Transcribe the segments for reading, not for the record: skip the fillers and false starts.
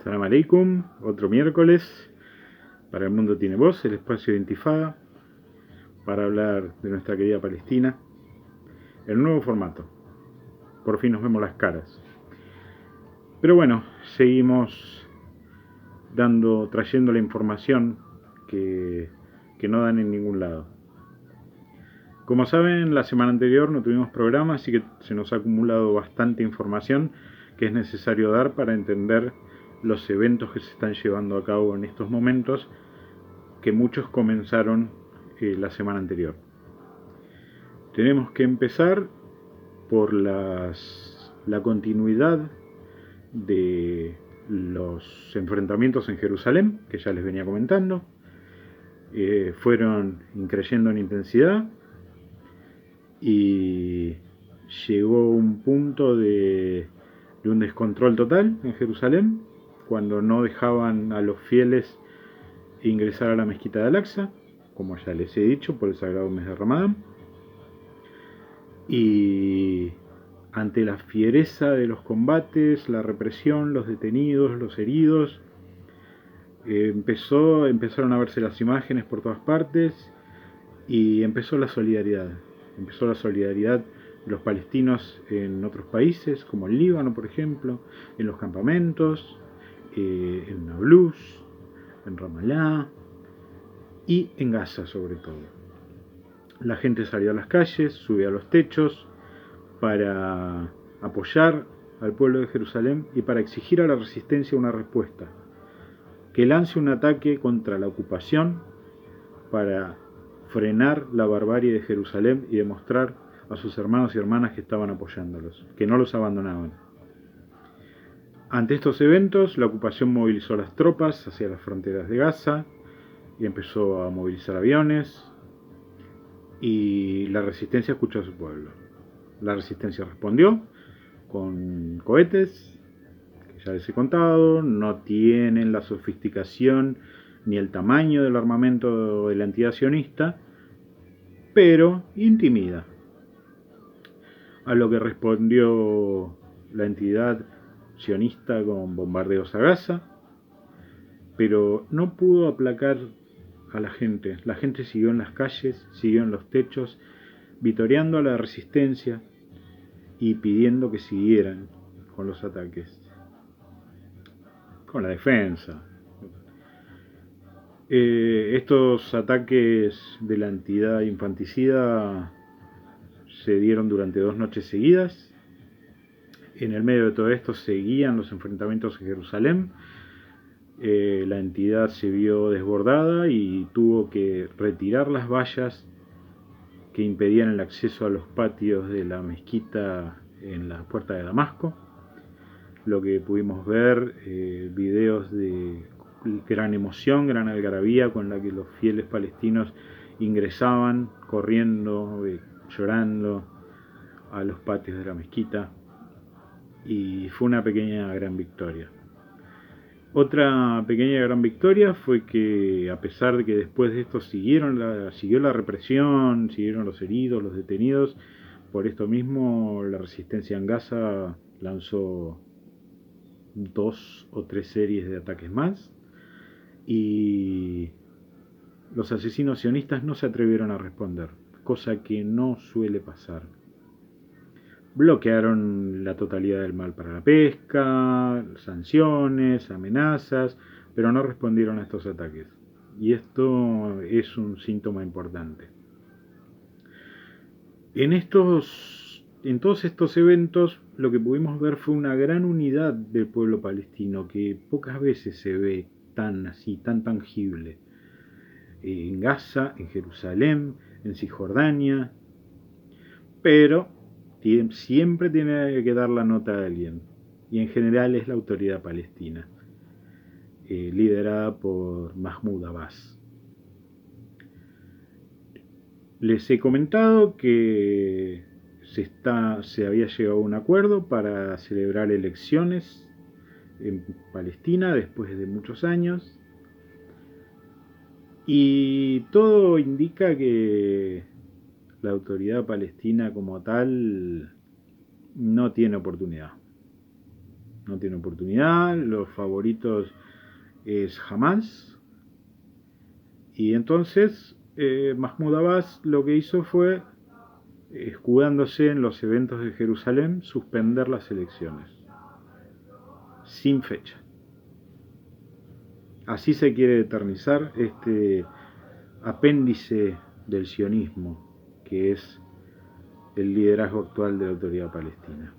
Salam Aleikum, otro miércoles para El Mundo Tiene Voz, el espacio de Intifada, para hablar de nuestra querida Palestina, en un nuevo formato. Por fin nos vemos las caras. Pero bueno, seguimos trayendo la información que no dan en ningún lado. Como saben, la semana anterior no tuvimos programa, así que se nos ha acumulado bastante información que es necesario dar para entender los eventos que se están llevando a cabo en estos momentos, que muchos comenzaron la semana anterior. Tenemos que empezar por la continuidad de los enfrentamientos en Jerusalén, que ya les venía comentando. Fueron increyendo en intensidad y llegó un punto de un descontrol total en Jerusalén, cuando no dejaban a los fieles ingresar a la mezquita de Al-Aqsa, como ya les he dicho, por el sagrado mes de Ramadán. Y ante la fiereza de los combates, la represión, los detenidos, los heridos, empezaron a verse las imágenes por todas partes y empezó la solidaridad. Empezó la solidaridad de los palestinos en otros países, como el Líbano, por ejemplo, en los campamentos, en Nablus, en Ramallah y en Gaza sobre todo. La gente salió a las calles, subió a los techos para apoyar al pueblo de Jerusalén y para exigir a la resistencia una respuesta, que lance un ataque contra la ocupación para frenar la barbarie de Jerusalén y demostrar a sus hermanos y hermanas que estaban apoyándolos, que no los abandonaban. Ante estos eventos, la ocupación movilizó a las tropas hacia las fronteras de Gaza y empezó a movilizar aviones, y la resistencia escuchó a su pueblo. La resistencia respondió con cohetes, que ya les he contado, no tienen la sofisticación ni el tamaño del armamento de la entidad sionista, pero intimida. A lo que respondió la entidad sionista con bombardeos a Gaza, pero no pudo aplacar a la gente. La gente siguió en las calles, siguió en los techos, vitoreando a la resistencia y pidiendo que siguieran con los ataques, con la defensa. Estos ataques de la entidad infanticida se dieron durante 2 noches seguidas. En el medio de todo esto seguían los enfrentamientos en Jerusalén. La entidad se vio desbordada y tuvo que retirar las vallas que impedían el acceso a los patios de la mezquita en la puerta de Damasco. Lo que pudimos ver, videos de gran emoción, gran algarabía con la que los fieles palestinos ingresaban corriendo, llorando a los patios de la mezquita, y fue una pequeña gran victoria. Otra pequeña gran victoria fue que, a pesar de que después de esto siguió la represión, siguieron los heridos, los detenidos, por esto mismo la resistencia en Gaza lanzó 2 o 3 series de ataques más, y los asesinos sionistas no se atrevieron a responder, cosa que no suele pasar. Bloquearon la totalidad del mal para la pesca, sanciones, amenazas, pero no respondieron a estos ataques. Y esto es un síntoma importante. En todos estos eventos, lo que pudimos ver fue una gran unidad del pueblo palestino, que pocas veces se ve tan así, tan tangible. En Gaza, en Jerusalén, en Cisjordania, pero siempre tiene que dar la nota a alguien, y en general es la autoridad palestina, liderada por Mahmoud Abbas. Les he comentado que se había llegado a un acuerdo para celebrar elecciones en Palestina después de muchos años, y todo indica que la autoridad palestina como tal no tiene oportunidad. no tiene oportunidad. Los favoritos es Hamas. Y entonces Mahmoud Abbas lo que hizo fue, escudándose en los eventos de Jerusalén, suspender las elecciones sin fecha. Así se quiere eternizar este apéndice del sionismo, que es el liderazgo actual de la Autoridad Palestina.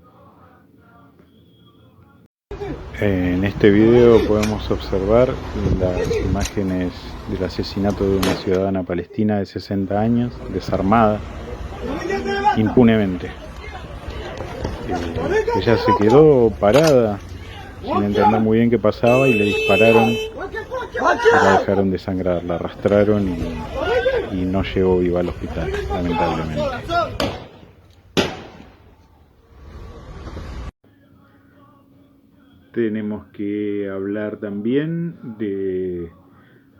En este video podemos observar las imágenes del asesinato de una ciudadana palestina de 60 años, desarmada, impunemente. Ella se quedó parada, sin entender muy bien qué pasaba, y le dispararon y la dejaron desangrar, la arrastraron y no llegó viva al hospital, lamentablemente. Tenemos que hablar también de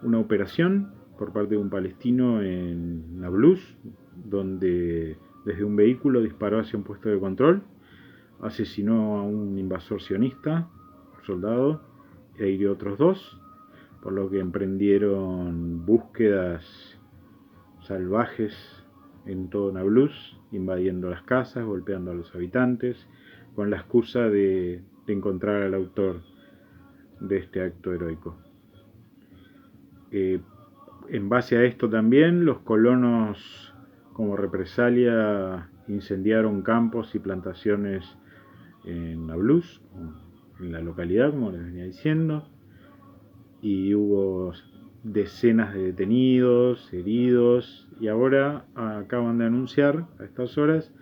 una operación por parte de un palestino en Nablus, donde desde un vehículo disparó hacia un puesto de control, asesinó a un invasor sionista, soldado, e hirió a otros 2, por lo que emprendieron búsquedas salvajes en todo Nablus, invadiendo las casas, golpeando a los habitantes, con la excusa de encontrar al autor de este acto heroico. En base a esto también, los colonos, como represalia, incendiaron campos y plantaciones en Nablus, en la localidad, como les venía diciendo, y hubo decenas de detenidos, heridos, y ahora acaban de anunciar a estas horas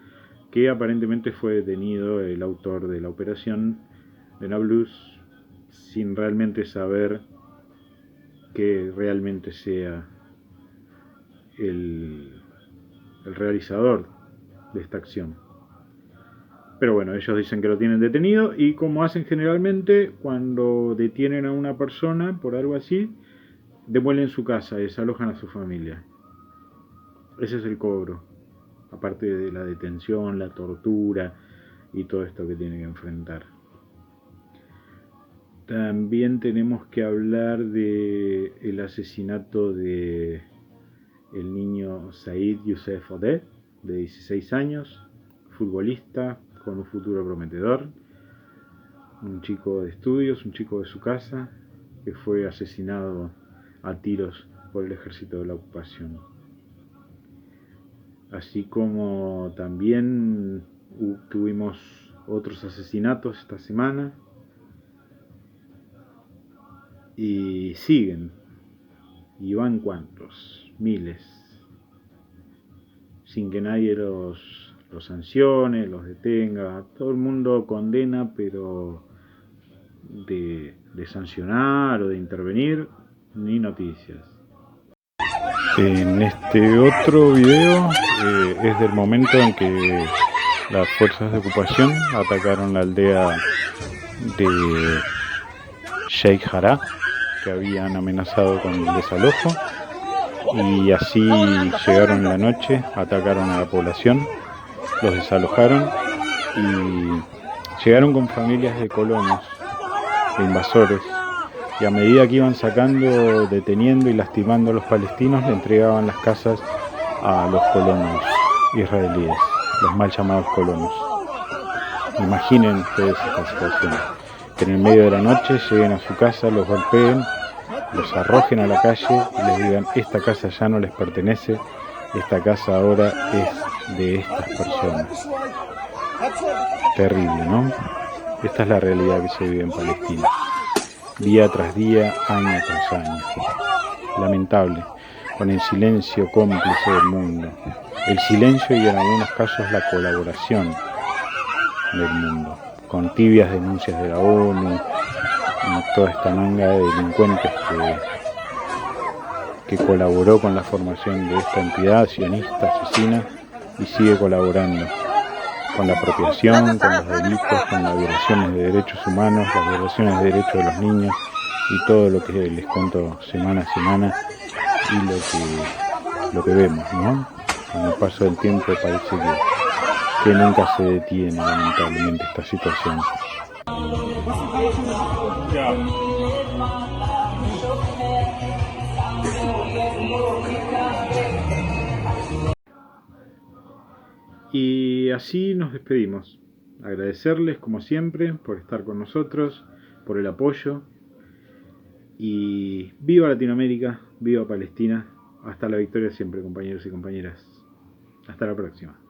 que aparentemente fue detenido el autor de la operación de Nablus, sin realmente saber que realmente sea el realizador de esta acción. Pero bueno, ellos dicen que lo tienen detenido, y como hacen generalmente cuando detienen a una persona por algo así, devuelven su casa y desalojan a su familia. Ese es el cobro, aparte de la detención, la tortura y todo esto que tiene que enfrentar. También tenemos que hablar de el asesinato de el niño Said Youssef Odeh, de 16 años, futbolista con un futuro prometedor, un chico de estudios, un chico de su casa, que fue asesinado a tiros por el ejército de la ocupación. Así como también tuvimos otros asesinatos esta semana, y siguen, y van cuantos, miles, sin que nadie los sancione, los detenga. Todo el mundo condena, pero de sancionar o de intervenir, ni noticias. En este otro video es del momento en que las fuerzas de ocupación atacaron la aldea de Sheikh Jarrah, que habían amenazado con el desalojo, y así llegaron en la noche, atacaron a la población, los desalojaron y llegaron con familias de colonos, de invasores, y a medida que iban sacando, deteniendo y lastimando a los palestinos, le entregaban las casas a los colonos israelíes, los mal llamados colonos. Imaginen ustedes esta situación, que en el medio de la noche lleguen a su casa, los golpeen, los arrojen a la calle y les digan: esta casa ya no les pertenece, esta casa ahora es de estas personas. Terrible, ¿no? Esta es la realidad que se vive en Palestina, día tras día, año tras año. Lamentable, con el silencio cómplice del mundo, el silencio y en algunos casos la colaboración del mundo, con tibias denuncias de la ONU y toda esta manga de delincuentes que colaboró con la formación de esta entidad sionista asesina y sigue colaborando con la apropiación, con los delitos, con las violaciones de derechos humanos, las violaciones de derechos de los niños y todo lo que les cuento semana a semana, y lo que vemos, ¿no? Con el paso del tiempo parece que nunca se detiene, lamentablemente, esta situación. Ya. Y así nos despedimos. Agradecerles como siempre por estar con nosotros, por el apoyo. Y viva Latinoamérica, viva Palestina. Hasta la victoria siempre, compañeros y compañeras. Hasta la próxima.